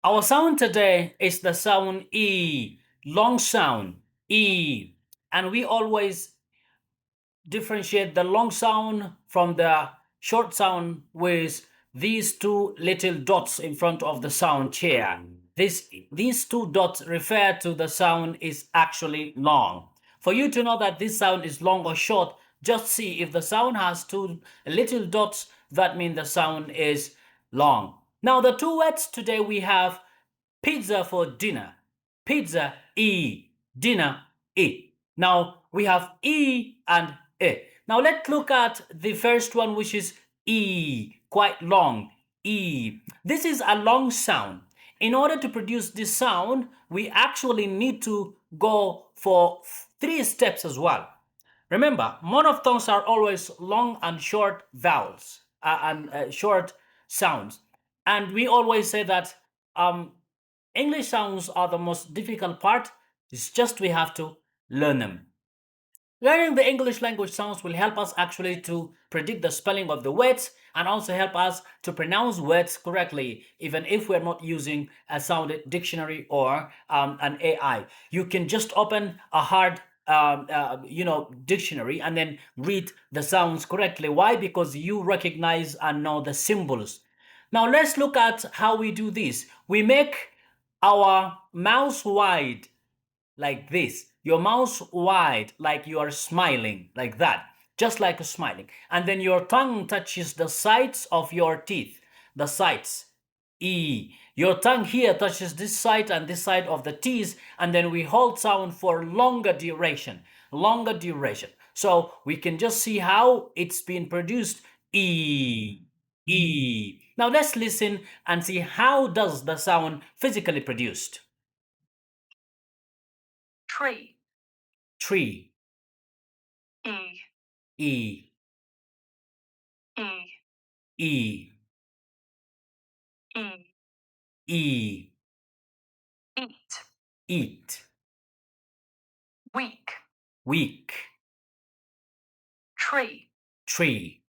Our sound today is the sound E, long sound, E. And we always differentiate the long sound from the short sound with these two little dots in front of the sound chair. These two dots refer to the sound is actually long. For you to know that this sound is long or short, just see if the sound has two little dots, that means the sound is long. Now the two words today we have pizza for dinner. Pizza, E. Dinner, E. Now we have E and E. Now let's look at the first one, which is E. Quite long. E. This is a long sound. In order to produce this sound, we actually need to go for 3 steps as well. Remember, monophthongs are always long and short vowels and short sounds. And we always say that English sounds are the most difficult part. It's just we have to learn them. Learning the English language sounds will help us actually to predict the spelling of the words and also help us to pronounce words correctly, even if we're not using a sound dictionary or an AI. You can just open a hard dictionary and then read the sounds correctly. Why? Because you recognize and know the symbols. Now let's look at how we do this. We make our mouth wide like this. Your mouth wide like you are smiling, like that, just like a smiling. And then your tongue touches the sides of your teeth, the sides. E. Your tongue here touches this side and this side of the teeth, and then we hold sound for longer duration. So we can just see how it's been produced. E. E. Now let's listen and see how does the sound physically produced. Tree. Tree. E. E. E. E. E. E. Eat. Eat. Week. Week. Tree. Tree.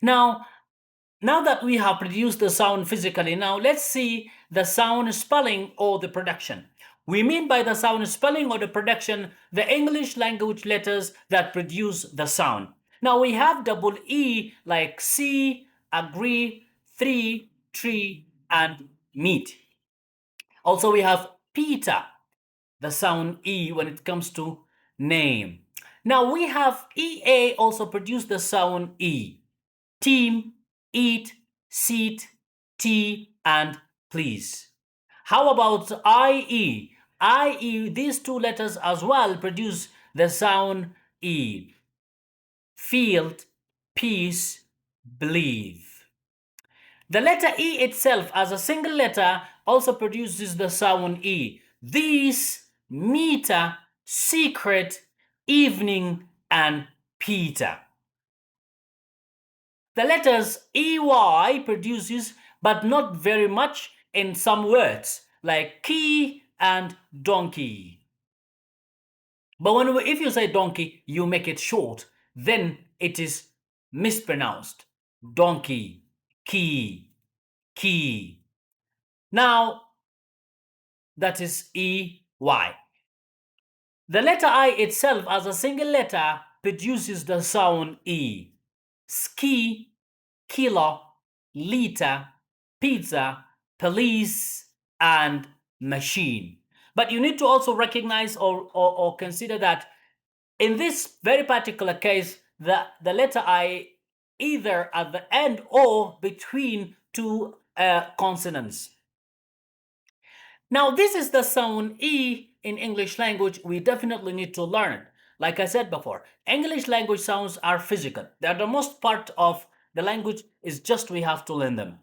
Now that we have produced the sound physically, now let's see the sound spelling or the production. We mean by the sound spelling or the production the English language letters that produce the sound. Now we have double E like see, agree, three, tree, and meet. Also we have Peter, the sound E when it comes to name. Now we have EA also produce the sound E. Team, eat, seat, tea, and please. How about IE? IE, these two letters as well produce the sound E. Field, peace, believe. The letter E itself as a single letter also produces the sound E. These, meter, secret, evening, and Peter. The letters EY produces, but not very much in some words, like key and donkey. But if you say donkey, you make it short, then it is mispronounced. Donkey, key, key. Now, that is EY. The letter I itself as a single letter produces the sound E. Ski, kilo, liter, pizza, police, and machine. But you need to also recognize or consider that in this very particular case, the letter I either at the end or between two consonants. Now, this is the sound E in English language we definitely need to learn. Like I said before, English language sounds are physical. They are the most part of the language, is just we have to learn them.